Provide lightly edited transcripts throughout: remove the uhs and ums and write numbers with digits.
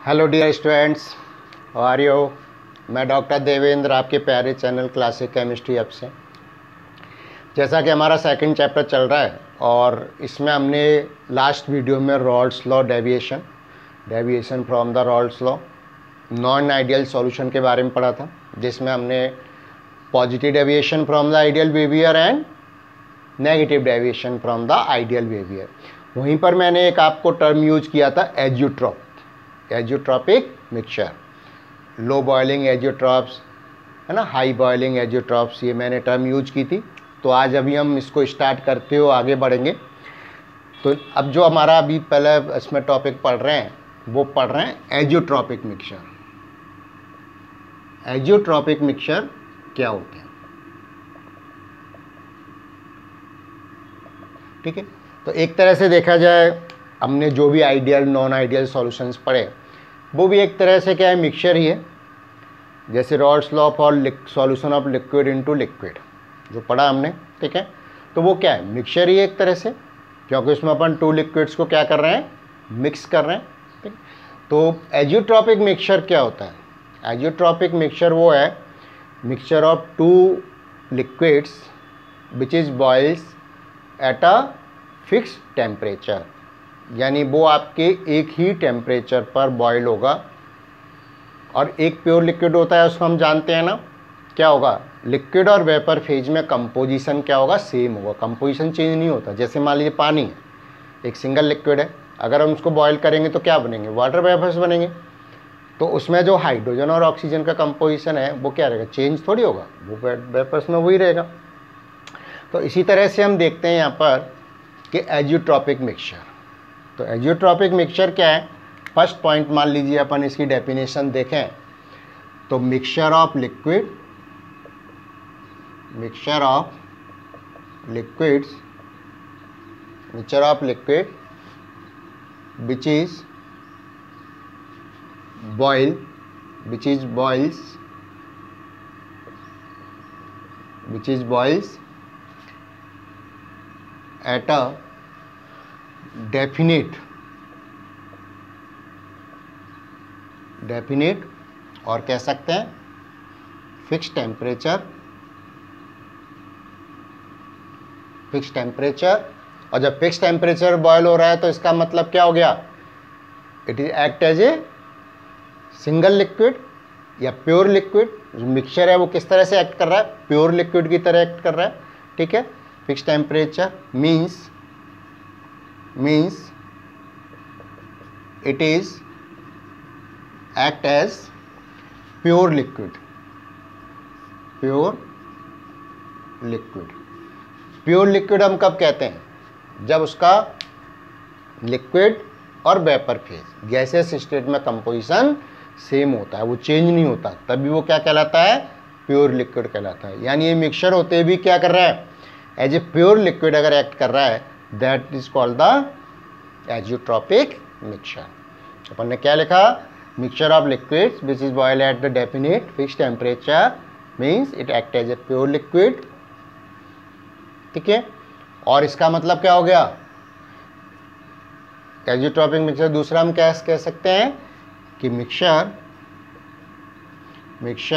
Hello dear students, how are you. मैं doctor Devendra, आपके प्यारे चैनल क्लासिक केमिस्ट्री ऐप से। जैसा कि हमारा सेकंड चैप्टर चल रहा है और इसमें हमने लास्ट वीडियो में Rawls law deviation from the Rawls law, non ideal solution के बारे में पढ़ा था, जिसमें हमने positive deviation from the ideal behaviour and negative deviation from the ideal behaviour. वहीं पर मैंने एक आपको टर्म यूज किया था azeotropic mixture, low boiling azeotropes, है ना, हाई बॉइलिंग एजियोट्रॉप्स, ये मैंने टर्म यूज की थी। तो आज अभी हम इसको स्टार्ट करते हो आगे बढ़ेंगे। तो अब जो हमारा अभी पहले इसमें टॉपिक पढ़ रहे हैं वो पढ़ रहे हैं एजियोट्रॉपिक मिक्सचर। एजियोट्रॉपिक मिक्सचर क्या होते हैं, ठीक है। तो एक तरह से देखा जाए, हमने जो भी आइडियल नॉन आइडियल सॉल्यूशंस पढ़े वो भी एक तरह से क्या है, मिक्सचर ही है। जैसे Rawls law for solution of liquid into liquid जो पढ़ा हमने, ठीक है। तो वो क्या है, मिक्सचर ही एक तरह से, क्योंकि उसमें अपन टू लिक्विड्स को क्या कर रहे हैं, मिक्स कर रहे हैं, ठीक। तो एजियोट्रॉपिक मिक्सचर क्या होता है? एजियोट्रॉपिक मिक्सचर वो है mixture of two liquids which is boils at a fix temperature, यानी वो आपके एक ही टेम्परेचर पर बॉयल होगा। और एक प्योर लिक्विड होता है, उसको हम जानते हैं ना, क्या होगा, लिक्विड और वेपर फेज में कंपोजिशन क्या होगा, सेम होगा, कंपोजिशन चेंज नहीं होता। जैसे मान लीजिए पानी है, एक सिंगल लिक्विड है, अगर हम उसको बॉयल करेंगे तो क्या बनेंगे, वाटर वेपर्स बनेंगे। तो उसमें जो हाइड्रोजन और ऑक्सीजन का कंपोजिशन है वो क्या रहेगा, चेंज थोड़ी होगा, वो वेपर्स में वही रहेगा। तो इसी तरह से हम देखते हैं यहाँ पर कि एजियोट्रॉपिक मिक्सचर। तो एजियोट्रॉपिक मिक्सचर क्या है, फर्स्ट पॉइंट मान लीजिए अपन इसकी डेफिनेशन देखें तो mixture of liquids which is boils at a definite और कह सकते हैं फिक्स टेम्परेचर। और जब फिक्स टेम्परेचर बॉयल हो रहा है तो इसका मतलब क्या हो गया, it is act as a single liquid या प्योर लिक्विड। जो मिक्सचर है वो किस तरह से एक्ट कर रहा है, प्योर लिक्विड की तरह एक्ट कर रहा है, ठीक है। Fix temperature means it is act as pure liquid। Pure liquid हम कब कहते हैं, जब उसका लिक्विड और वेपर फेज गैसियस स्टेट में कंपोजिशन सेम होता है, वो चेंज नहीं होता, तभी वो क्या कहलाता है, प्योर लिक्विड कहलाता है। यानी ये मिक्सचर होते भी क्या कर रहा है, एज ए प्योर लिक्विड अगर एक्ट कर रहा है, that is called the azeotropic mixture. अपन ने क्या लिखा, mixture of liquids which is boil at the definite fix temperature means it act as a pure liquid, ठीक है। और इसका मतलब क्या हो गया, एजियोट्रॉपिक मिक्सचर दूसरा हम क्या कह सकते हैं कि mixture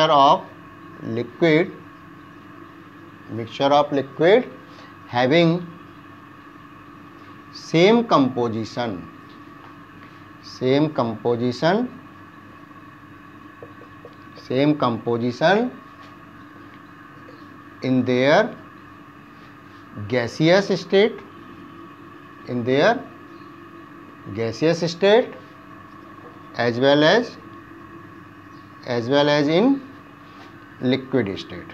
of liquid having same composition in their gaseous state as well as in liquid state।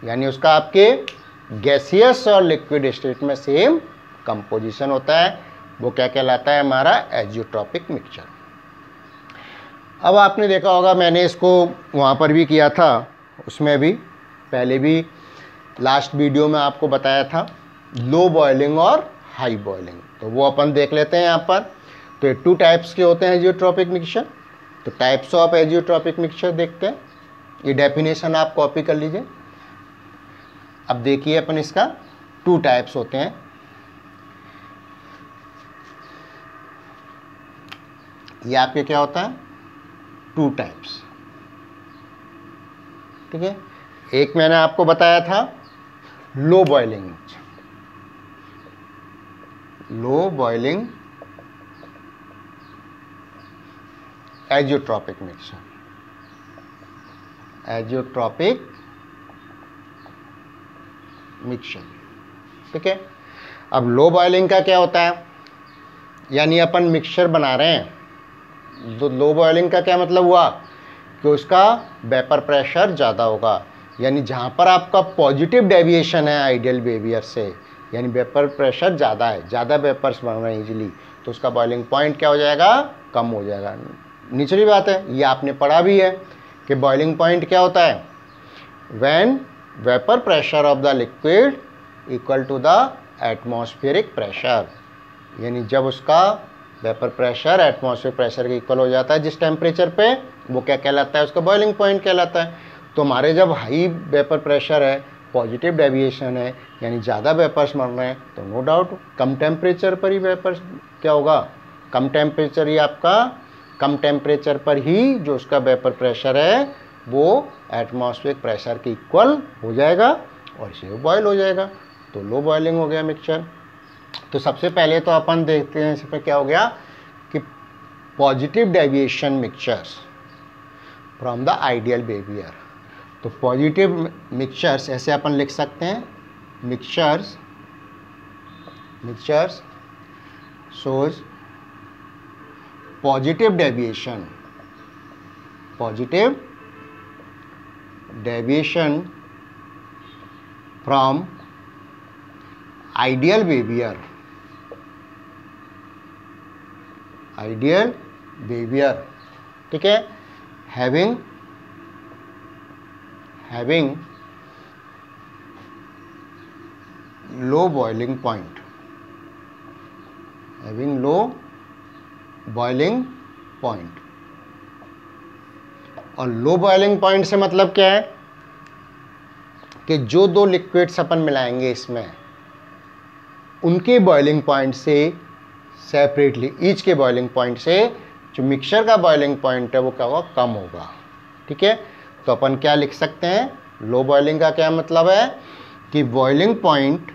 यानी उसका आपके गैसियस और लिक्विड स्टेट में सेम कंपोजिशन होता है, वो क्या कहलाता है, हमारा एजियोट्रॉपिक मिक्सचर। अब आपने देखा होगा, मैंने इसको वहाँ पर भी किया था, उसमें भी पहले भी लास्ट वीडियो में आपको बताया था लो बॉइलिंग और हाई बॉइलिंग। तो वो अपन देख लेते हैं यहाँ पर। तो ये टू टाइप्स के होते हैं एजियोट्रॉपिक मिक्सचर। तो टाइप्स ऑफ एजियोट्रॉपिक मिक्सचर देखते हैं, ये डेफिनेशन आप कॉपी कर लीजिए। अब देखिए अपन इसका टू टाइप्स होते हैं। ये आपके क्या होता है, 2 टाइप्स। ठीक है, एक मैंने आपको बताया था low boiling mixture, low boiling azeotropic mixture, azeotropic mixture. ठीक है, अब लो बॉइलिंग का क्या होता है, यानी अपन मिक्सचर बना रहे हैं, तो लो बॉइलिंग का क्या मतलब हुआ कि उसका वेपर प्रेशर ज़्यादा होगा, यानी जहाँ पर आपका पॉजिटिव डेविएशन है आइडियल बिहेवियर से, यानी वेपर प्रेशर ज़्यादा है, ज़्यादा वेपर्स बन रहे हैं इजीली, तो उसका बॉइलिंग पॉइंट क्या हो जाएगा, कम हो जाएगा। निचली बात है, ये आपने पढ़ा भी है कि बॉइलिंग पॉइंट क्या होता है, when vapour pressure of the liquid equal to the atmospheric pressure, यानी जब उसका वेपर प्रेशर एटमॉस्फेरिक प्रेशर के इक्वल हो जाता है जिस टेम्परेचर पे, वो क्या कहलाता है, उसका बॉइलिंग पॉइंट कहलाता है। तो हमारे जब हाई वेपर प्रेशर है, पॉजिटिव डेविएशन है, यानी ज़्यादा वेपर्स मर रहे हैं, तो नो डाउट कम टेम्परेचर पर ही वेपर्स क्या होगा, कम टेम्परेचर ही आपका, कम टेम्परेचर पर ही जो उसका वेपर प्रेशर है वो एटमॉस्फेरिक प्रेशर के इक्वल हो जाएगा और इसे वो बॉयल हो जाएगा, तो लो बॉइलिंग हो गया मिक्सचर। तो सबसे पहले तो अपन देखते हैं इसमें क्या हो गया कि positive deviation mixtures from the ideal behaviour. तो पॉजिटिव मिक्सचर्स ऐसे अपन लिख सकते हैं, mixtures shows positive deviation from ideal behaviour, ठीक है, हैविंग लो बॉइलिंग पॉइंट, और लो बॉइलिंग पॉइंट से मतलब क्या है कि जो 2 लिक्विड्स अपन मिलाएंगे इसमें, उनके बॉइलिंग पॉइंट से सेपरेटली, ईच के बॉइलिंग पॉइंट से जो मिक्सचर का बॉइलिंग पॉइंट है वो क्या होगा, कम होगा। ठीक है, तो अपन क्या लिख सकते हैं, लो बॉइलिंग का क्या मतलब है कि बॉइलिंग पॉइंट,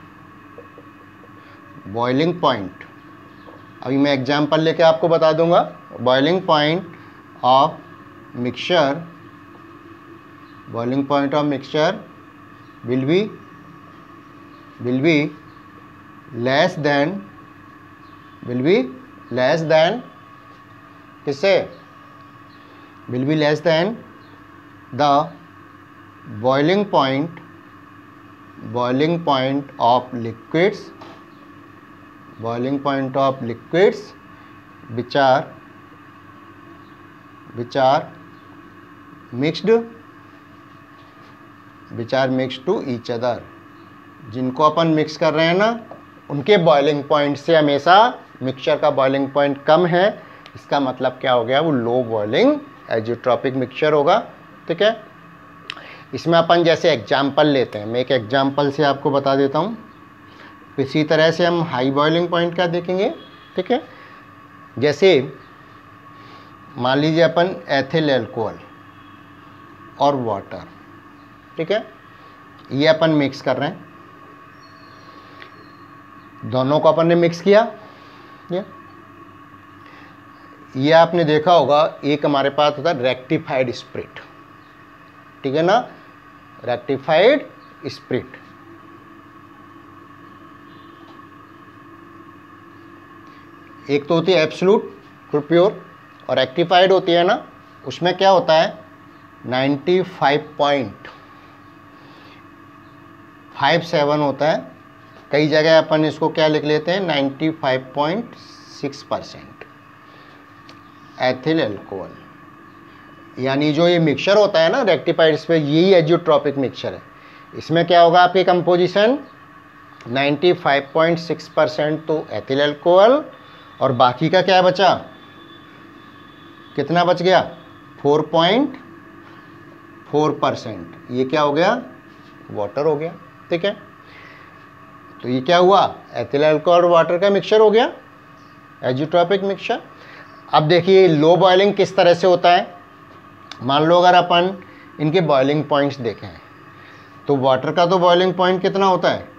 अभी मैं एग्जांपल लेके आपको बता दूंगा, boiling point of mixture will be less than किससे, will be less than the boiling point of liquids which are mixed to each other, जिनको अपन मिक्स कर रहे हैं ना, उनके बॉइलिंग पॉइंट से हमेशा मिक्सचर का बॉइलिंग पॉइंट कम है, इसका मतलब क्या हो गया, वो लो बॉइलिंग एजियोट्रॉपिक मिक्सचर होगा। ठीक है, इसमें अपन जैसे एग्जाम्पल लेते हैं, मैं एक एग्जाम्पल से आपको बता देता हूँ, इसी तरह से हम हाई बॉइलिंग पॉइंट का देखेंगे। ठीक है, जैसे मान लीजिए अपन एथिल अल्कोहल और वाटर, ठीक है, ये अपन मिक्स कर रहे हैं, दोनों को अपन ने मिक्स किया। ये आपने देखा होगा, एक हमारे पास होता है रेक्टिफाइड स्प्रिट, ठीक है ना, रेक्टिफाइड स्प्रिट। एक तो होती है एब्सोल्यूट प्योर, और रेक्टिफाइड होती है ना, उसमें क्या होता है 95.57 होता है, कई जगह अपन इसको क्या लिख लेते हैं 95.6% एथिल अल्कोहल। यानी जो ये मिक्सचर होता है ना रेक्टिफाइड, इस पर यही एजियोट्रॉपिक मिक्सचर है, इसमें क्या होगा आपकी कंपोजिशन 95.6% तो एथिल अल्कोहल, और बाकी का क्या बचा, कितना बच गया 4.4%, ये क्या हो गया, वाटर हो गया। ठीक है, तो ये क्या हुआ, एथिल अल्कोहल और वाटर का मिक्सचर हो गया एजियोट्रॉपिक मिक्सचर। अब देखिए लो बॉइलिंग किस तरह से होता है। मान लो अगर अपन इनके बॉइलिंग पॉइंट्स देखें तो वाटर का तो बॉइलिंग पॉइंट कितना होता है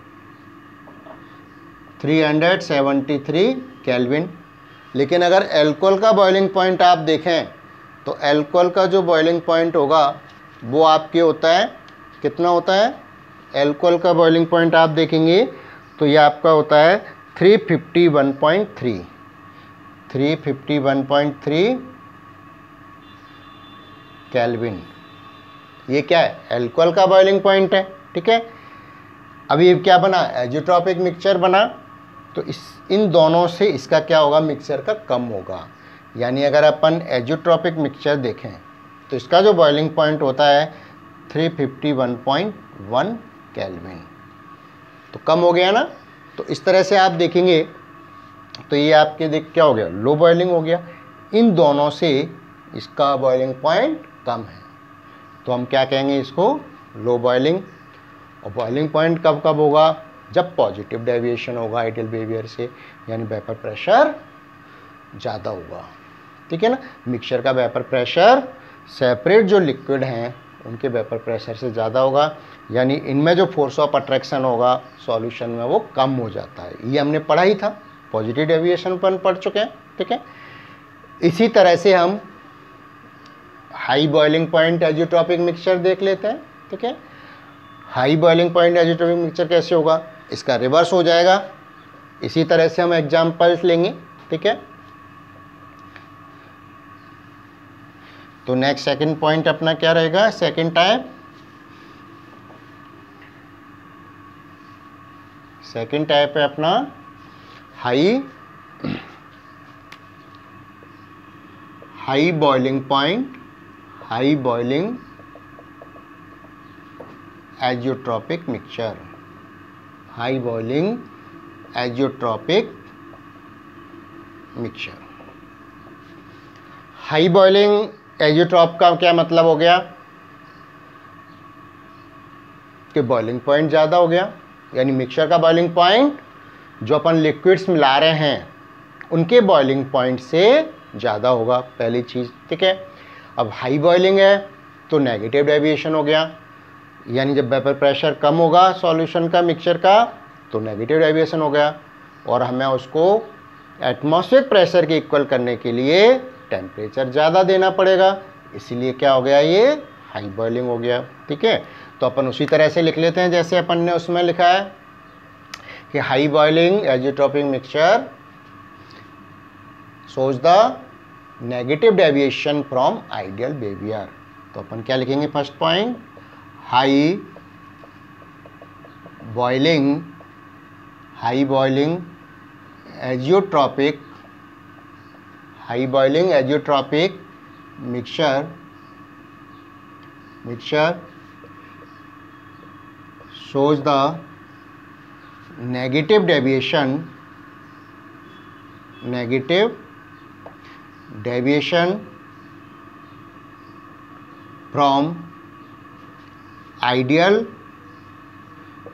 373 केल्विन, लेकिन अगर एल्कोहल का बॉइलिंग पॉइंट आप देखें तो एल्कोहल का जो बॉइलिंग पॉइंट होगा वो आपके होता है कितना होता है। एल्कोहल का बॉइलिंग पॉइंट आप देखेंगे तो ये आपका होता है 351.3 केल्विन। ये क्या है एल्कोहल का बॉइलिंग पॉइंट है, ठीक है। अभी ये क्या बना एज़ोट्रॉपिक मिक्सचर बना, तो इन दोनों से इसका क्या होगा मिक्सचर का कम होगा। यानी अगर अपन एज़ोट्रॉपिक मिक्सचर देखें तो इसका जो बॉइलिंग पॉइंट होता है 351.1 केल्विन, तो कम हो गया ना। तो इस तरह से आप देखेंगे तो ये आपके देख क्या हो गया लो बॉइलिंग हो गया। इन दोनों से इसका बॉइलिंग पॉइंट कम है तो हम क्या कहेंगे इसको लो बॉइलिंग। और बॉइलिंग पॉइंट कब कब होगा जब पॉजिटिव डेविएशन होगा आइडियल बिहेवियर से, यानी वेपर प्रेशर ज़्यादा होगा, ठीक है ना। मिक्सचर का वेपर प्रेशर सेपरेट जो लिक्विड हैं उनके वेपर प्रेशर से ज़्यादा होगा, यानी इनमें जो फोर्स ऑफ अट्रैक्शन होगा सॉल्यूशन में वो कम हो जाता है। ये हमने पढ़ा ही था, पॉजिटिव डेविएशन पर पढ़ चुके हैं, ठीक है। इसी तरह से हम हाई बॉइलिंग पॉइंट एज़ोट्रॉपिक मिक्सचर देख लेते हैं, ठीक है। हाई बॉइलिंग पॉइंट एज़ोट्रॉपिक मिक्सचर कैसे होगा, इसका रिवर्स हो जाएगा। इसी तरह से हम एग्जांपल्स लेंगे, ठीक है। तो नेक्स्ट सेकंड पॉइंट अपना क्या रहेगा, सेकंड टाइप है अपना high boiling point, high boiling azeotropic mixture, high boiling azeotropic mixture. High boiling azeotrope का क्या मतलब हो गया कि बॉइलिंग पॉइंट ज़्यादा हो गया, यानी मिक्सचर का बॉइलिंग पॉइंट जो अपन लिक्विड्स मिला रहे हैं उनके बॉइलिंग पॉइंट से ज़्यादा होगा, पहली चीज़, ठीक है। अब हाई बॉइलिंग है तो नेगेटिव डेविएशन हो गया, यानी जब वेपर प्रेशर कम होगा सॉल्यूशन का मिक्सचर का तो नेगेटिव डेविएशन हो गया, और हमें उसको एटमॉस्फेरिक प्रेशर के इक्वल करने के लिए टेम्परेचर ज़्यादा देना पड़ेगा, इसीलिए क्या हो गया ये हाई बॉइलिंग हो गया, ठीक है। तो अपन उसी तरह से लिख लेते हैं जैसे अपन ने उसमें लिखा है कि high boiling azeotropic mixture shows the negative deviation from ideal behaviour. तो अपन क्या लिखेंगे first point high boiling azeotropic mixture shows the negative deviation from ideal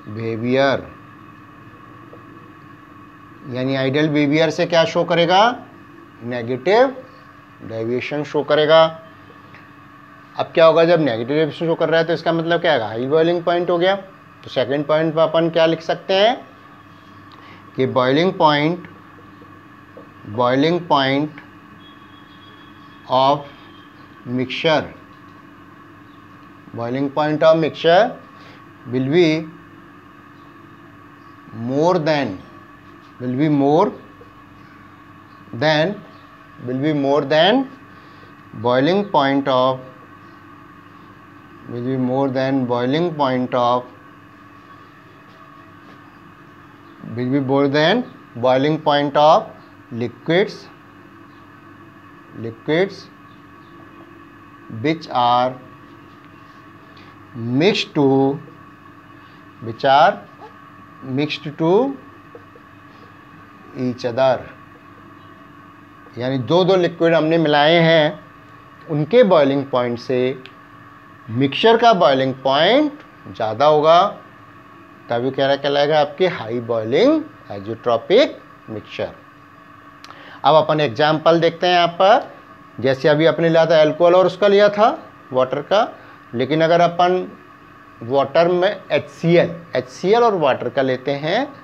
behavior, यानी आइडियल बिहेवियर से क्या शो करेगा नेगेटिव डेविएशन शो करेगा। अब क्या होगा जब नेगेटिव डेविएशन शो कर रहा है तो इसका मतलब क्या है हाई बॉइलिंग पॉइंट हो गया। तो सेकंड पॉइंट पर अपन क्या लिख सकते हैं कि boiling point of mixture will be more than boiling point of liquids which are mixed to each other, यानी दो लिक्विड हमने मिलाए हैं उनके बॉइलिंग पॉइंट से मिक्सचर का बॉइलिंग पॉइंट ज़्यादा होगा, तभी क्या कहलाएगा आपके हाई बॉइलिंग एज़ोट्रॉपिक मिक्सचर। अब अपन एग्जाम्पल देखते हैं यहाँ पर। जैसे अभी अपने लिया था एल्कोहल और उसका लिया था वाटर का, लेकिन अगर अपन वाटर में HCl और वाटर का लेते हैं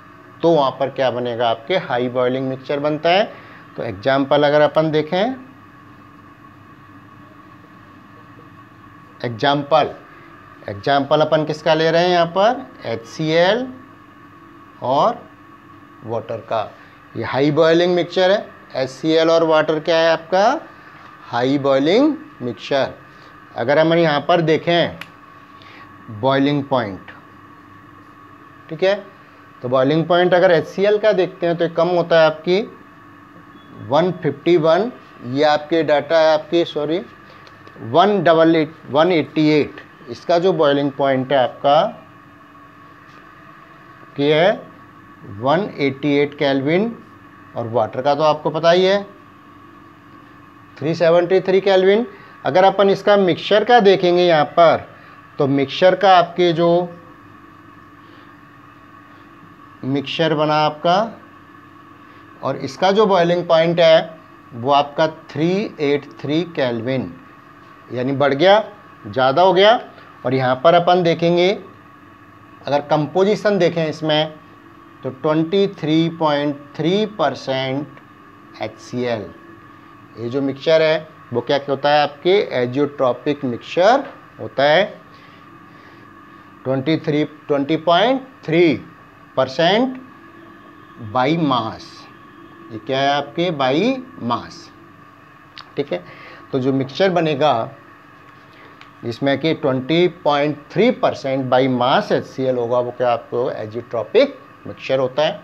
तो वहाँ पर क्या बनेगा, आपके हाई बॉइलिंग मिक्सचर बनता है। तो एग्जाम्पल अगर अपन देखें, एग्जाम्पल अपन किसका ले रहे हैं यहाँ पर, HCl और वाटर का। ये हाई बॉइलिंग मिक्सचर है। HCl और वाटर क्या है आपका, हाई बॉइलिंग मिक्सचर। अगर हम यहाँ पर देखें बॉइलिंग पॉइंट, ठीक है, तो बॉइलिंग पॉइंट अगर HCl का देखते हैं तो कम होता है आपकी 151, ये आपके डाटा है आपकी, सॉरी 188। इसका जो बॉइलिंग पॉइंट है आपका क्या है 188 केल्विन, और वाटर का तो आपको पता ही है 373 केल्विन। अगर अपन इसका मिक्सचर का देखेंगे यहाँ पर, तो मिक्सचर का आपके जो मिक्सचर बना आपका, और इसका जो बॉइलिंग पॉइंट है वो आपका 383 केल्विन, यानी बढ़ गया, ज़्यादा हो गया। और यहाँ पर अपन देखेंगे, अगर कंपोजिशन देखें इसमें, तो 23.3% HCl। ये जो मिक्सचर है वो क्या होता है, आपके एजियोट्रॉपिक मिक्सचर होता है। 20.3% बाई मास, ये क्या है आपके, बाई मास, ठीक है। तो जो मिक्सचर बनेगा जिसमें कि 20.3% बाई मास HCl होगा, वो क्या आपको एजियोट्रॉपिक मिक्सचर होता है।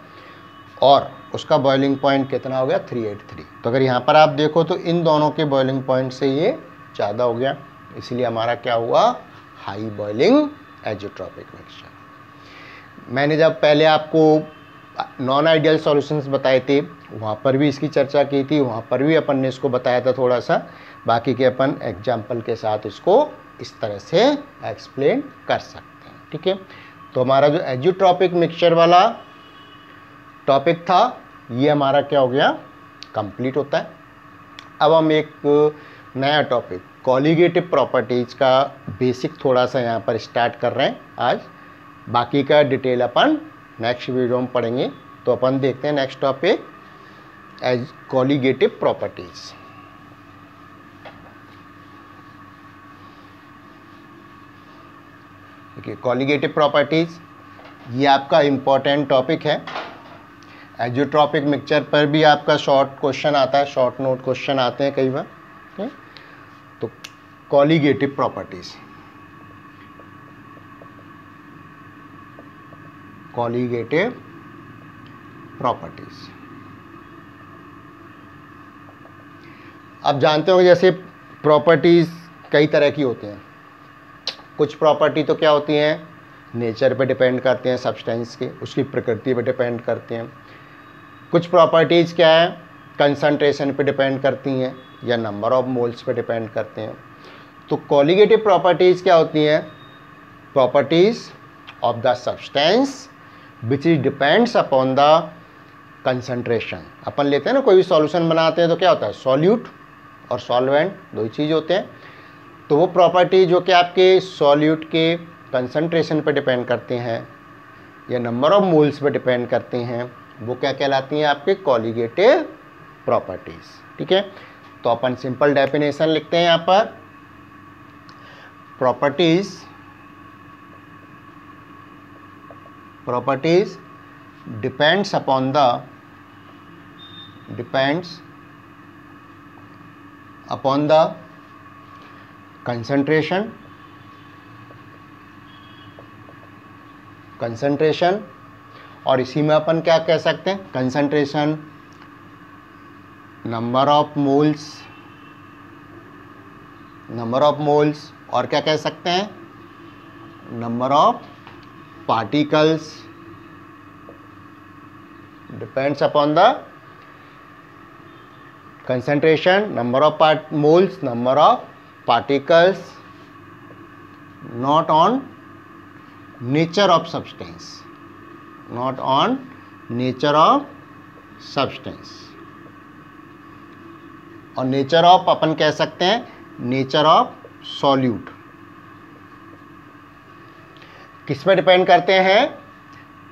और उसका बॉइलिंग पॉइंट कितना हो गया, 383। तो अगर यहाँ पर आप देखो तो इन दोनों के बॉइलिंग पॉइंट से ये ज़्यादा हो गया, इसलिए हमारा क्या हुआ, हाई बॉइलिंग एजियोट्रॉपिक मिक्सचर। मैंने जब पहले आपको नॉन आइडियल सॉल्यूशंस बताए थे, वहाँ पर भी इसकी चर्चा की थी, वहाँ पर भी अपन ने इसको बताया था थोड़ा सा। बाकी के अपन एग्जाम्पल के साथ इसको इस तरह से एक्सप्लेन कर सकते हैं, ठीक है। तो हमारा जो एजियोट्रॉपिक मिक्सचर वाला टॉपिक था, ये हमारा क्या हो गया, कंप्लीट होता है। अब हम एक नया टॉपिक कॉलिगेटिव प्रॉपर्टीज़ का बेसिक थोड़ा सा यहाँ पर स्टार्ट कर रहे हैं आज। बाकी का डिटेल अपन नेक्स्ट वीडियो में पढ़ेंगे। तो अपन देखते हैं next topic as colligative properties. देखिए कॉलिगेटिव प्रॉपर्टीज़ ये आपका इम्पॉर्टेंट टॉपिक है। एजियोट्रॉपिक मिक्सचर पर भी आपका शॉर्ट क्वेश्चन आता है, शॉर्ट नोट क्वेश्चन आते हैं कई बार, ठीक है। तो कॉलिगेटिव प्रॉपर्टीज़, कॉलिगेटिव प्रॉपर्टीज़ आप जानते हो जैसे प्रॉपर्टीज़ कई तरह की होती हैं। कुछ प्रॉपर्टी तो क्या होती हैं, नेचर पे डिपेंड करते हैं, सब्सटेंस के, उसकी प्रकृति पे डिपेंड करते हैं। कुछ प्रॉपर्टीज़ क्या है, कंसंट्रेशन पे डिपेंड करती हैं या नंबर ऑफ मोल्स पे डिपेंड करते हैं। तो कॉलिगेटिव प्रॉपर्टीज़ क्या होती हैं, properties of the substance which is depends upon the concentration. अपन लेते हैं ना, कोई भी सॉल्यूशन बनाते हैं तो क्या होता है, सॉल्यूट और सॉल्वेंट दो ही चीज़ होते हैं। तो वो प्रॉपर्टी जो कि आपके सॉल्यूट के कंसंट्रेशन पर डिपेंड करते हैं या number of moles per depend करते हैं, वो क्या कहलाती हैं, आपके कॉलिगेटिव प्रॉपर्टीज़, ठीक है। तो अपन सिंपल डेफिनेशन लिखते हैं यहाँ पर, properties depends upon the concentration, और इसी में अपन क्या कह सकते हैं, कंसंट्रेशन, नंबर ऑफ मोल्स, और क्या कह सकते हैं, number of particles, depends upon the concentration, number of moles, number of particles, not on nature of substance, not on nature of substance. और नेचर ऑफ अपन कह सकते हैं नेचर ऑफ सॉल्यूट। किस पे डिपेंड करते हैं?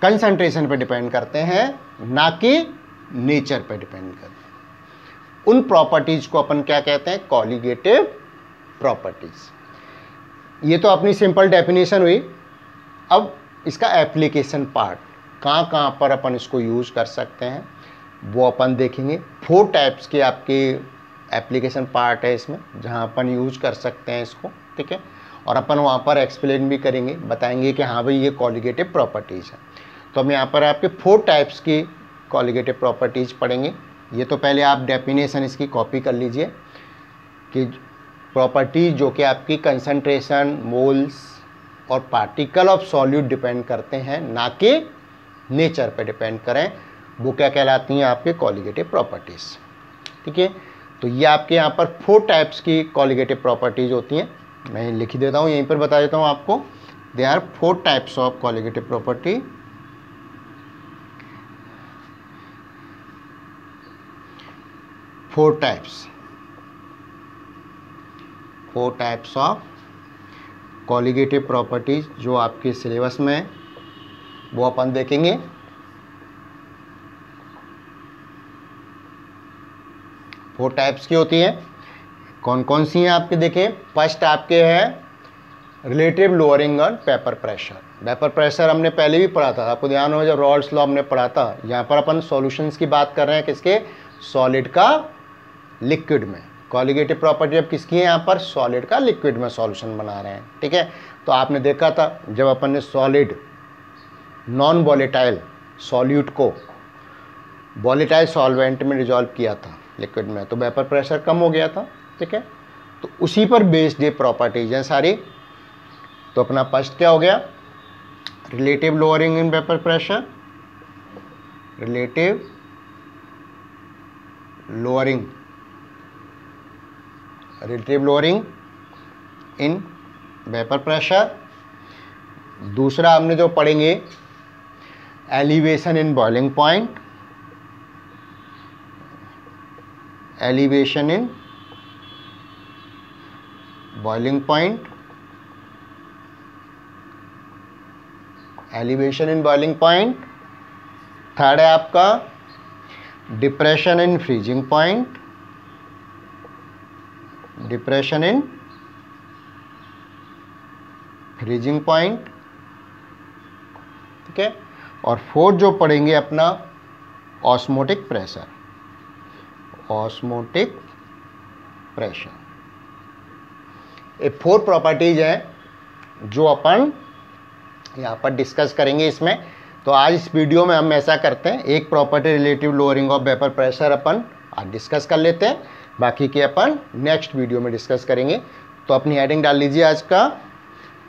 कंसंट्रेशन पे डिपेंड करते हैं, ना कि नेचर पे डिपेंड करते हैं। उन प्रॉपर्टीज को अपन क्या कहते हैं? Colligative properties. ये तो अपनी सिंपल डेफिनेशन हुई। अब इसका एप्लीकेशन पार्ट, कहाँ कहाँ पर अपन इसको यूज कर सकते हैं वो अपन देखेंगे। 4 टाइप्स के आपके एप्लीकेशन पार्ट है इसमें, जहाँ अपन यूज कर सकते हैं इसको, ठीक है। और अपन वहाँ पर एक्सप्लेन भी करेंगे, बताएंगे कि हाँ भाई ये कॉलिगेटिव प्रॉपर्टीज़ है। तो हम यहाँ पर आपके 4 टाइप्स की कॉलिगेटिव प्रॉपर्टीज़ पढ़ेंगे। ये तो पहले आप डेफिनेशन इसकी कॉपी कर लीजिए कि प्रॉपर्टीज जो कि आपकी कंसंट्रेशन, मोल्स और पार्टिकल ऑफ सॉल्यूट डिपेंड करते हैं, ना कि नेचर पे डिपेंड करें, वो क्या कहलाती हैं? आपके कॉलिगेटिव प्रॉपर्टीज़, ठीक है। तो ये आपके यहाँ पर 4 टाइप्स की कॉलिगेटिव प्रॉपर्टीज़ होती हैं। मैं लिख देता हूँ, यहीं पर बता देता हूँ आपको। They are 4 types of colligative property. Four types of colligative properties जो आपके सिलेबस में है, वो अपन देखेंगे। फोर टाइप्स की होती है। कौन कौन सी हैं आपके? देखें, फर्स्ट आपके है relative lowering on vapour pressure. Vapour pressure हमने पहले भी पढ़ा था, आपको ध्यान हो, जब रॉल्स लॉ हमने पढ़ा था। यहाँ पर अपन सॉल्यूशंस की बात कर रहे हैं, किसके? सॉलिड का लिक्विड में। कॉलिगेटिव प्रॉपर्टी अब किसकी है? यहाँ पर सॉलिड का लिक्विड में सॉल्यूशन बना रहे हैं, ठीक है। तो आपने देखा था जब अपन ने सॉलिड नॉन वॉलेटाइल सॉल्यूट को वॉलेटाइल सॉल्वेंट में डिजॉल्व किया था लिक्विड में, तो वेपर प्रेशर कम हो गया था, ठीक है। तो उसी पर बेस्ड ये प्रॉपर्टीज हैं सारी। तो अपना फर्स्ट क्या हो गया? Relative lowering in vapour pressure, relative lowering in vapour pressure. दूसरा हमने जो पढ़ेंगे elevation in boiling point, elevation in boiling point, elevation in boiling point. Third है आपका depression in freezing point, depression in freezing point, ठीक है। और fourth जो पढ़ेंगे अपना ऑस्मोटिक प्रेशर, ऑस्मोटिक प्रेशर। ये 4 प्रॉपर्टीज हैं जो अपन यहाँ पर डिस्कस करेंगे इसमें। तो आज इस वीडियो में हम ऐसा करते हैं, एक property relative lowering of vapour pressure अपन आज डिस्कस कर लेते हैं, बाकी के अपन नेक्स्ट वीडियो में डिस्कस करेंगे। तो अपनी हेडिंग डाल लीजिए आज का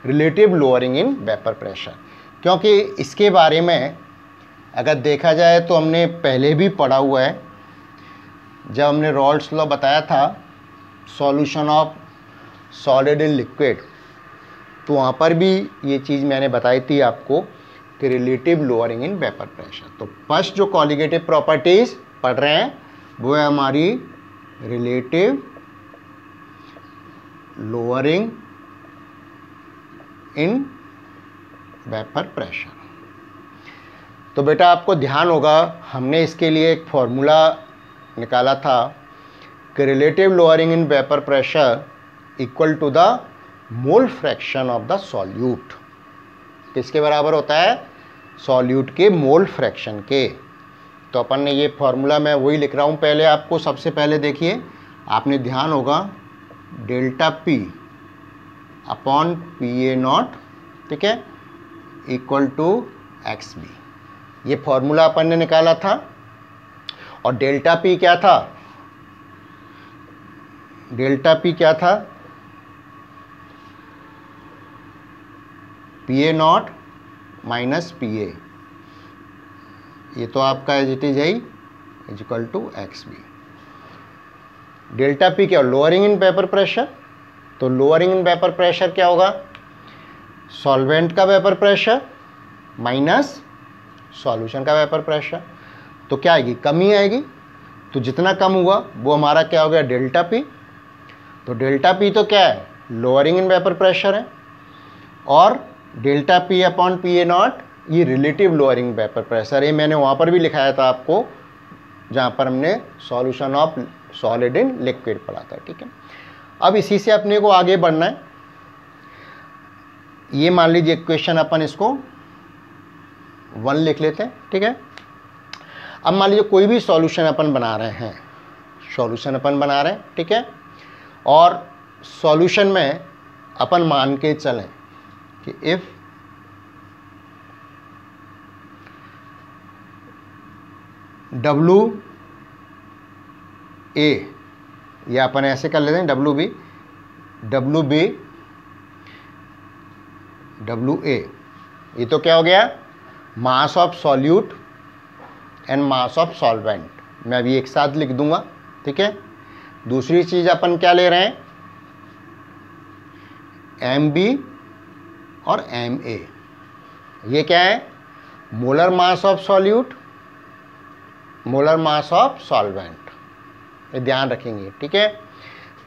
relative lowering in vapour pressure, क्योंकि इसके बारे में अगर देखा जाए तो हमने पहले भी पढ़ा हुआ है। जब हमने रॉल्स लॉ बताया था solution of solid in liquid, तो वहाँ पर भी ये चीज़ मैंने बताई थी आपको कि relative lowering in vapour pressure. तो फर्स्ट जो कॉलिगेटिव प्रॉपर्टीज पढ़ रहे हैं वो है हमारी relative lowering in vapour pressure. तो बेटा आपको ध्यान होगा हमने इसके लिए एक फॉर्मूला निकाला था कि relative lowering in vapour pressure equal to the mole fraction of the solute. किसके बराबर होता है? सॉल्यूट के मोल फ्रैक्शन के। तो अपन ने ये फॉर्मूला, मैं वही लिख रहा हूँ पहले आपको। सबसे पहले देखिए, आपने ध्यान होगा delta P upon P A not, ठीक है, इक्वल टू एक्स बी। ये फॉर्मूला अपन ने निकाला था। और डेल्टा पी क्या था? डेल्टा पी क्या था? P A naught minus P A, ये तो आपका एज इट इज है is equal to X B. Delta P क्या? Lowering in vapour pressure. तो लोअरिंग इन वेपर प्रेशर क्या होगा? सॉल्वेंट का वेपर प्रेशर माइनस सॉल्यूशन का वेपर प्रेशर। तो क्या आएगी? कमी आएगी। तो जितना कम हुआ वो हमारा क्या हो गया, डेल्टा पी। तो डेल्टा पी तो क्या है, लोअरिंग इन वेपर प्रेशर है, और delta P upon P A not ये रिलेटिव लोअरिंग वेपर प्रेशर है। मैंने वहाँ पर भी लिखाया था आपको, जहाँ पर हमने solution of solid in liquid पढ़ा था। ठीक है, अब इसी से अपने को आगे बढ़ना है। ये मान लीजिए इक्वेशन अपन इसको 1 लिख लेते हैं। ठीक है, अब मान लीजिए कोई भी सॉल्यूशन अपन बना रहे हैं, ठीक है, और सॉल्यूशन में अपन मान के चलें कि इफ डब्ल्यू ए, या अपन ऐसे कर लेते हैं डब्ल्यू ए, ये तो क्या हो गया, मास of solute and mass of solvent. मैं अभी एक साथ लिख दूंगा। ठीक है, दूसरी चीज अपन क्या ले रहे हैं, एम बी और एम ए। ये क्या है, molar mass of solute, molar mass of solvent, ये ध्यान रखेंगे। ठीक है,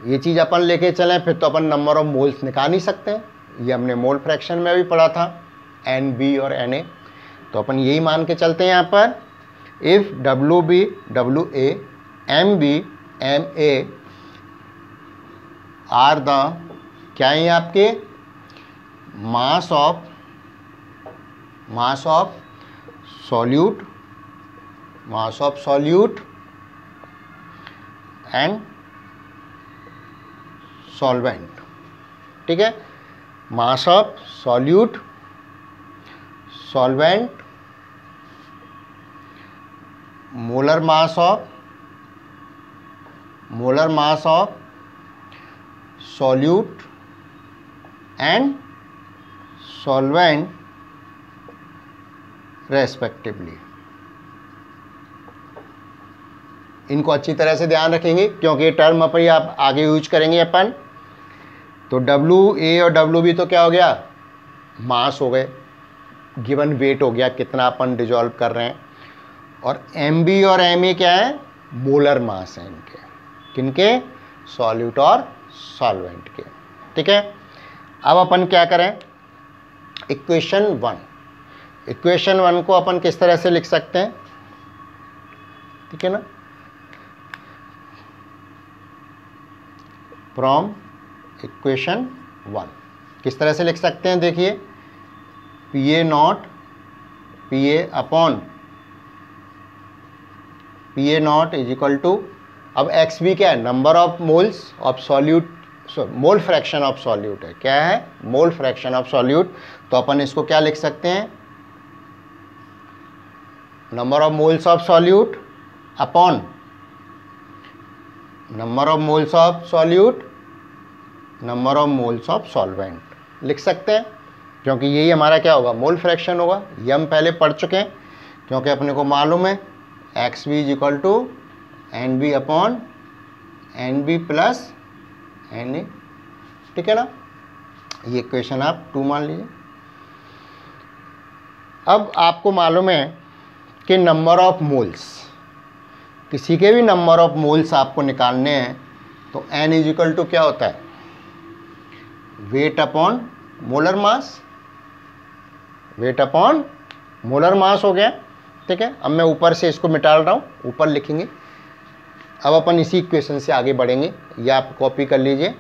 ये चीज़ अपन लेके चलें फिर तो अपन नंबर ऑफ मोल्स निकाल नहीं सकते हैं। ये हमने मोल फ्रैक्शन में भी पढ़ा था, एन बी और एन ए। तो अपन यही मान के चलते हैं यहाँ पर, if W B W A M B M A are the, क्या है आपके, mass of solute and solvent. ठीक है, mass of solute, solvent, molar mass of solute and solvent respectively. इनको अच्छी तरह से ध्यान रखेंगे क्योंकि ये टर्म अपन आप आगे यूज करेंगे अपन। तो डब्ल्यू ए और डब्ल्यू बी तो क्या हो गया, मास हो गए, गिवन वेट हो गया कितना अपन डिजॉल्व कर रहे हैं, और एम बी और एम ए क्या है, मोलर मास है इनके, किनके, सॉल्यूट और सॉल्वेंट के। ठीक है, अब अपन क्या करें, इक्वेशन 1 को अपन किस तरह से लिख सकते हैं, ठीक है ना, फ्रॉम इक्वेशन 1 किस तरह से लिख सकते हैं, देखिए P A not is equal to, अब एक्स बी क्या है, number of moles of solute, mole fraction of solute है, क्या है, मोल फ्रैक्शन ऑफ सॉल्यूट। तो अपन इसको क्या लिख सकते हैं, number of moles of solute upon number of moles of solute, number of moles of solvent लिख सकते हैं, क्योंकि यही हमारा क्या होगा, मोल फ्रैक्शन होगा। ये हम पहले पढ़ चुके हैं क्योंकि अपने को मालूम है X B is equal to N B upon N B plus N A. ठीक है ना, ये इक्वेशन आप 2 मान लीजिए। अब आपको मालूम है कि नंबर ऑफ मोल्स, किसी के भी नंबर ऑफ मोल्स आपको निकालने हैं तो एन इज इक्वल टू क्या होता है, weight upon molar mass, weight upon molar mass हो गया। ठीक है, अब मैं ऊपर से इसको मिटा रहा हूँ, ऊपर लिखेंगे। अब अपन इसी इक्वेशन से आगे बढ़ेंगे, या आप कॉपी कर लीजिए।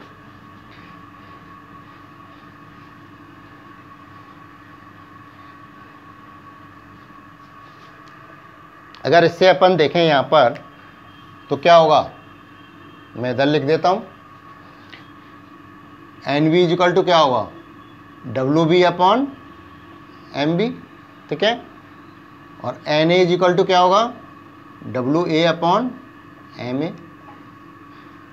अगर इससे अपन देखें यहाँ पर तो क्या होगा, मैं इधर लिख देता हूँ, एन बी इजिकल टू क्या होगा, W B upon M B. ठीक है, और एन ए इजिकल टू क्या होगा, W A upon M A.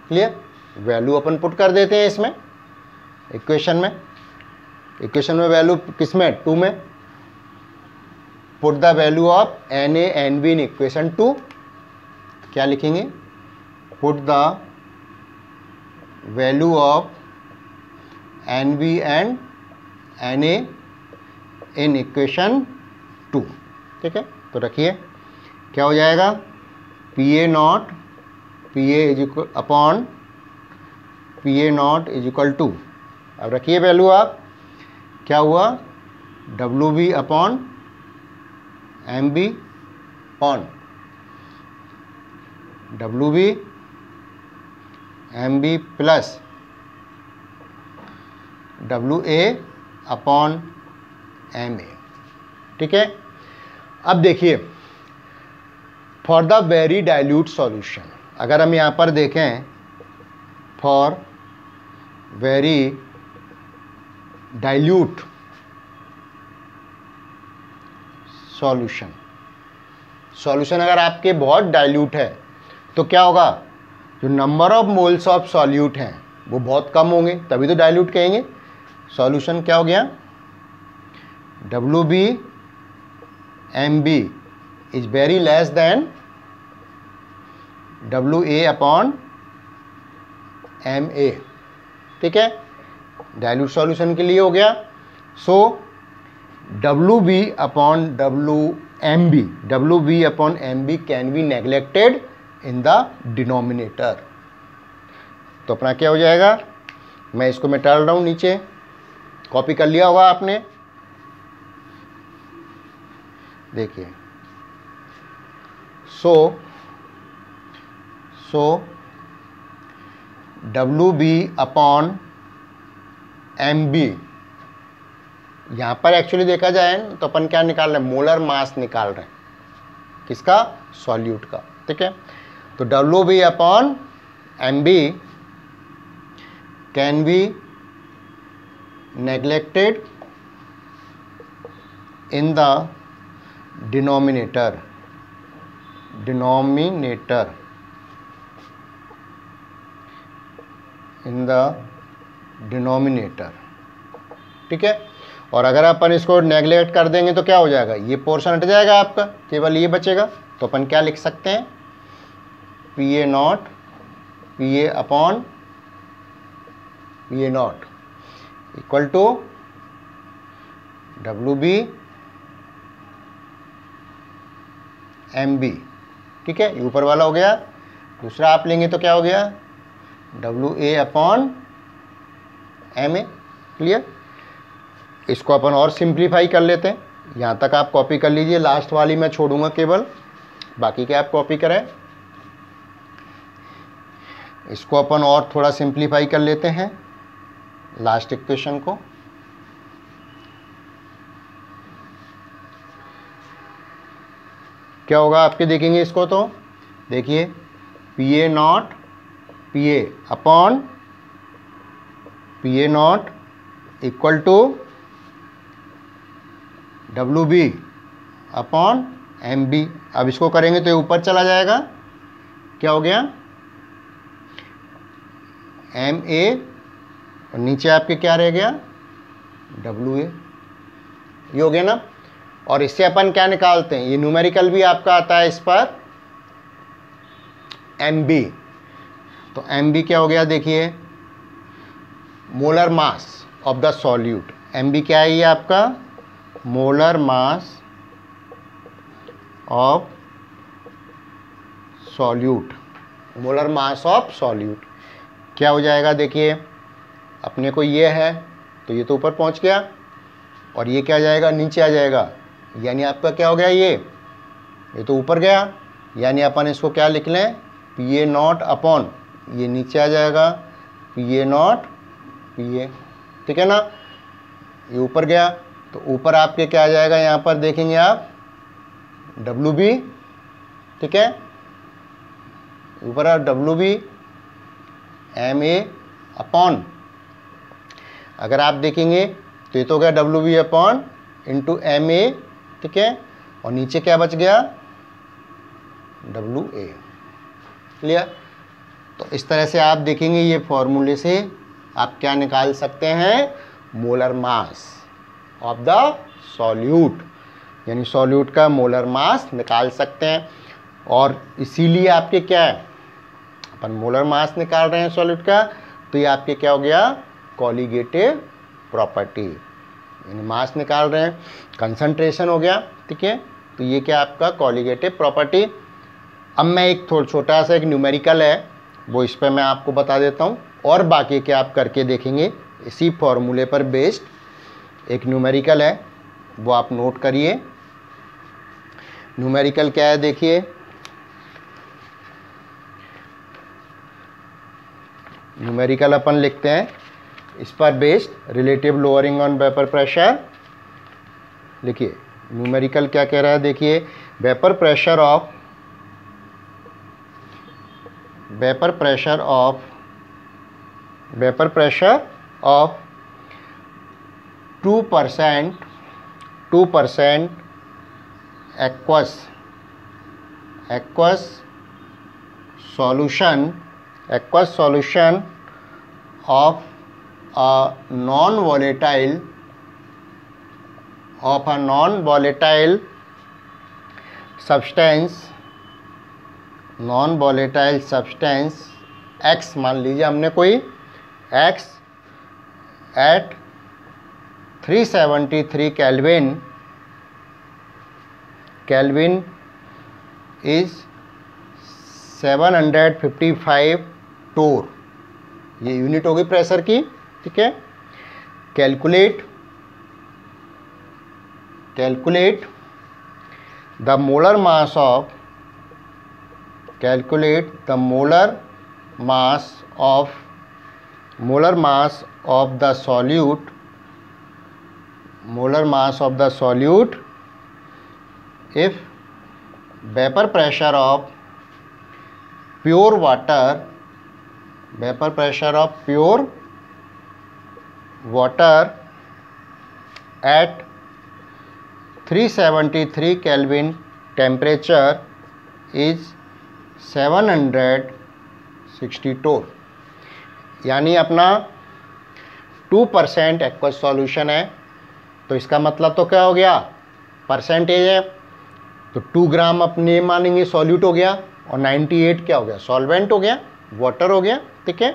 Clear, value अपन पुट कर देते हैं इसमें, इक्वेशन में वैल्यू किस में, 2 में। Put the value of N A N B in equation 2, क्या लिखेंगे, put the value of N B and N A in equation 2। ठीक है, तो रखिए क्या हो जाएगा, P A not P A is equal upon P A not is equal to, अब रखिए वैल्यू आप, क्या हुआ W B upon M B on W B M B plus W A upon M A. ठीक है, अब देखिए for the very dilute solution, अगर हम यहाँ पर देखें for very dilute solution, solution अगर आपके बहुत डाइल्यूट है तो क्या होगा, जो number of moles of solute हैं वो बहुत कम होंगे, तभी तो डाइल्यूट कहेंगे। सॉल्यूशन क्या हो गया, W B M B is very less than W A upon M A. ठीक है, डाइल्यूट सॉल्यूशन के लिए हो गया। So W B upon W B upon M B can be neglected in the denominator. तो अपना क्या हो जाएगा, मैं इसको मिटा रहा हूँ, नीचे कॉपी कर लिया होगा आपने, देखिए so W B upon M B, यहाँ पर एक्चुअली देखा जाए तो अपन क्या निकाल रहे हैं, मोलर मास निकाल रहे हैं, किसका, सॉल्यूट का। ठीक है, तो W B upon M B can be neglected in the denominator in the denominator. ठीक है, और अगर अपन इसको नेग्लेक्ट कर देंगे तो क्या हो जाएगा, ये पोर्शन हट जाएगा आपका, केवल ये बचेगा। तो अपन क्या लिख सकते हैं, P A not P A upon P A not equal to W B M B. ठीक है, ये ऊपर वाला हो गया। दूसरा आप लेंगे तो क्या हो गया, W A upon M A. Clear, इसको अपन और सिंप्लीफाई कर लेते हैं, यहाँ तक आप कॉपी कर लीजिए, लास्ट वाली मैं छोड़ूंगा केवल, बाकी के आप कॉपी करें। इसको अपन और थोड़ा सिंप्लीफाई कर लेते हैं, लास्ट इक्वेशन को। क्या होगा आपके, देखेंगे इसको तो देखिए, P A not P A upon P A not equal to W B upon M B. अब इसको करेंगे तो ये ऊपर चला जाएगा, क्या हो गया, एम ए, और नीचे आपके क्या रह गया, डब्ल्यू ए। ये हो गया ना। और इससे अपन क्या निकालते हैं, ये न्यूमेरिकल भी आपका आता है इस पर, एम बी। तो एम बी क्या हो गया, देखिए molar mass of the solute. M B क्या है, ये आपका molar mass of solute, molar mass of solute क्या हो जाएगा, देखिए अपने को ये है तो ये तो ऊपर पहुंच गया, और ये क्या जाएगा, नीचे आ जाएगा, यानी आपका क्या हो गया, ये तो ऊपर गया, यानी अपन इसको क्या लिख लें, पी ए नॉट अपॉन, ये नीचे आ जाएगा, पी ए नॉट पी ए। ठीक है ना, ये ऊपर गया तो ऊपर आपके क्या आ जाएगा, यहाँ पर देखेंगे आप डब्ल्यू बी। ठीक है, ऊपर आप W B M A upon, अगर आप देखेंगे तो ये तो हो गया W B upon into M A. ठीक है, और नीचे क्या बच गया, डब्ल्यू ए। क्लियर, तो इस तरह से आप देखेंगे ये फॉर्मूले से आप क्या निकाल सकते हैं, molar mass of the solute, यानी सॉल्यूट का मोलर मास निकाल सकते हैं। और इसीलिए आपके क्या है, अपन मोलर मास निकाल रहे हैं सॉल्यूट का, तो ये आपके क्या हो गया, कॉलीगेटिव प्रॉपर्टी, यानी मास निकाल रहे हैं, कंसंट्रेशन हो गया। ठीक है, तो ये क्या आपका कॉलीगेटिव प्रॉपर्टी अब मैं एक थोड़ा छोटा सा एक न्यूमेरिकल है वो इस पर मैं आपको बता देता हूँ, और बाकी के आप करके देखेंगे इसी फॉर्मूले पर बेस्ड। एक न्यूमेरिकल है वो आप नोट करिए। न्यूमेरिकल क्या है देखिए, न्यूमेरिकल अपन लिखते हैं इस पर based relative lowering on vapour pressure. लिखिए न्यूमेरिकल क्या कह रहा है, देखिए vapour pressure of 2% aqueous solution of a non-volatile substance X, मान लीजिए हमने कोई X at 373 Kelvin is 755 torr, ये यूनिट होगी प्रेशर की, ठीक है। Calculate the molar mass of the solute if vapor pressure of pure water at 373 Kelvin temperature is 760 torr। यानी अपना 2% एक्वस सॉल्यूशन है, तो इसका मतलब तो क्या हो गया, परसेंटेज है, तो 2 ग्राम अपने मानेंगे सॉल्यूट हो गया, और 98 क्या हो गया, सॉल्वेंट हो गया, वाटर हो गया, ठीक है।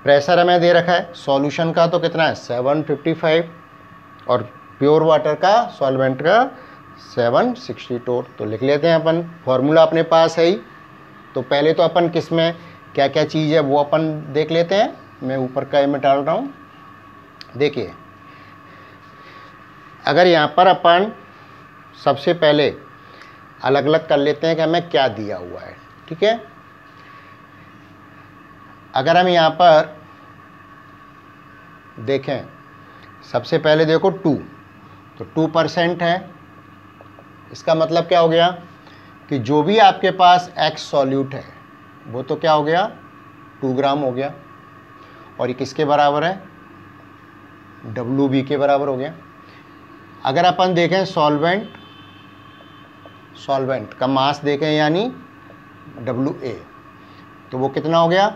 प्रेशर हमें दे रखा है सॉल्यूशन का तो कितना है 755, और प्योर वाटर का सॉल्वेंट का 760 टोर। तो लिख लेते हैं अपन, फॉर्मूला अपने पास है ही। तो पहले तो अपन किस में क्या क्या चीज़ है वो अपन देख लेते हैं। मैं ऊपर का में डाल रहा हूँ, देखिए अगर यहाँ पर अपन सबसे पहले अलग अलग कर लेते हैं कि हमें क्या दिया हुआ है, ठीक है। अगर हम यहाँ पर देखें, सबसे पहले देखो 2, तो 2% है, इसका मतलब क्या हो गया कि जो भी आपके पास X सॉल्यूट है वो तो क्या हो गया 2 ग्राम हो गया, और ये किसके बराबर है, WB के बराबर हो गया। अगर अपन देखें सॉल्वेंट का मास देखें यानी WA, तो वो कितना हो गया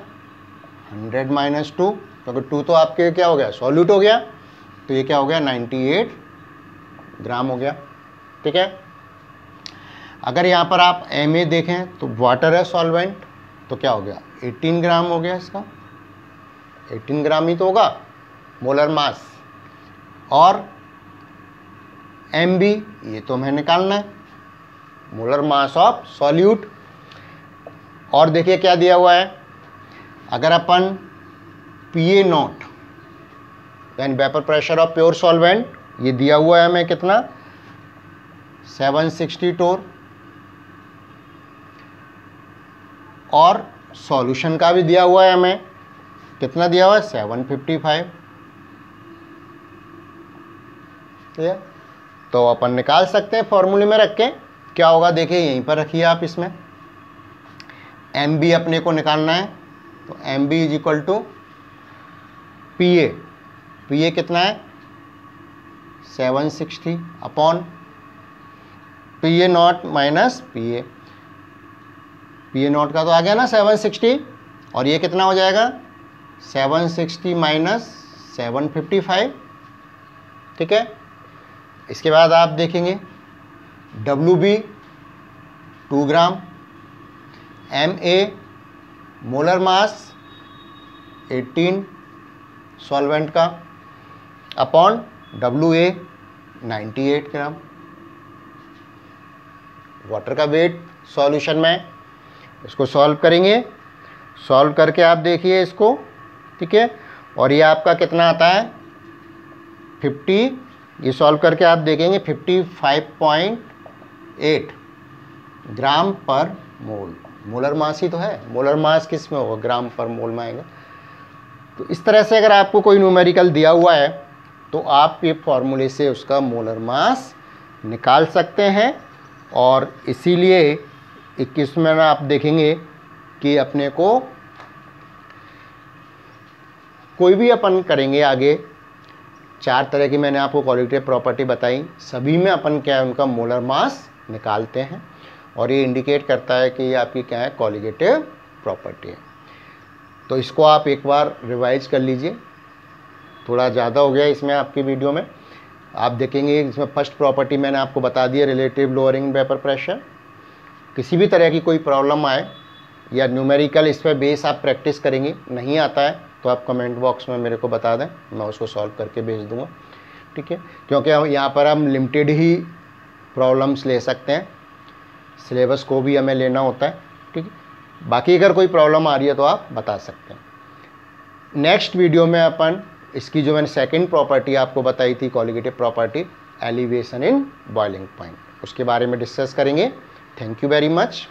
100 - 2, क्योंकि 2 तो आपके क्या हो गया सॉल्यूट हो गया, तो ये क्या हो गया 98 ग्राम हो गया, ठीक है। अगर यहाँ पर आप MA देखें तो वाटर है सॉल्वेंट, तो क्या हो गया 18 ग्राम हो गया, इसका 18 ग्राम ही तो होगा मोलर मास। और MB ये तो हमें निकालना है, मोलर मास ऑफ सॉल्यूट। और देखिए क्या दिया हुआ है, अगर अपन PA0 यानी vapour pressure of pure solvent, ये दिया हुआ है हमें कितना 760 टोर, और सॉल्यूशन का भी दिया हुआ है हमें कितना दिया हुआ है 755, ठीक है। तो अपन निकाल सकते हैं फॉर्मूले में रख के, क्या होगा देखिए यहीं पर रखिए आप, इसमें MB अपने को निकालना है, तो MB = PA कितना है 760 अपॉन PA0 माइनस PA0 का तो आ गया ना 760, और ये कितना हो जाएगा 760 माइनस 755, ठीक है। इसके बाद आप देखेंगे WB 2 ग्राम, MA मोलर मास 18 सॉल्वेंट का, अपॉन WA 98 ग्राम, वाटर का वेट सॉल्यूशन में इसको सॉल्व करेंगे, सॉल्व करके आप देखिए इसको, ठीक है। और ये आपका कितना आता है 50, ये सॉल्व करके आप देखेंगे 55.8 ग्राम पर मोल। मोलर मास ही तो है, मोलर मास किस में होगा, ग्राम पर मोल में आएगा। तो इस तरह से अगर आपको कोई न्यूमेरिकल दिया हुआ है तो आप ये फॉर्मूले से उसका मोलर मास निकाल सकते हैं। और इसीलिए 21 में आप देखेंगे कि अपने को कोई भी अपन करेंगे आगे, 4 तरह की मैंने आपको क्वालिटेटिव प्रॉपर्टी बताई, सभी में अपन क्या है उनका मोलर मास निकालते हैं। और ये इंडिकेट करता है कि ये आपकी क्या है क्वालिटेटिव प्रॉपर्टी है। तो इसको आप एक बार रिवाइज कर लीजिए, थोड़ा ज़्यादा हो गया इसमें आपकी वीडियो में। आप देखेंगे इसमें फर्स्ट प्रॉपर्टी मैंने आपको बता दी है, रिलेटिव लोअरिंग वेपर प्रेशर। किसी भी तरह की कोई प्रॉब्लम आए या न्यूमेरिकल इस पर बेस आप प्रैक्टिस करेंगे, नहीं आता है तो आप कमेंट बॉक्स में मेरे को बता दें, मैं उसको सॉल्व करके भेज दूंगा, ठीक है। क्योंकि यहाँ पर हम लिमिटेड ही प्रॉब्लम्स ले सकते हैं, सिलेबस को भी हमें लेना होता है, ठीक है। बाकी अगर कोई प्रॉब्लम आ रही है तो आप बता सकते हैं। नेक्स्ट वीडियो में अपन इसकी जो मैंने सेकंड प्रॉपर्टी आपको बताई थी qualitative property, elevation in boiling point, उसके बारे में डिस्कस करेंगे। Thank you very much.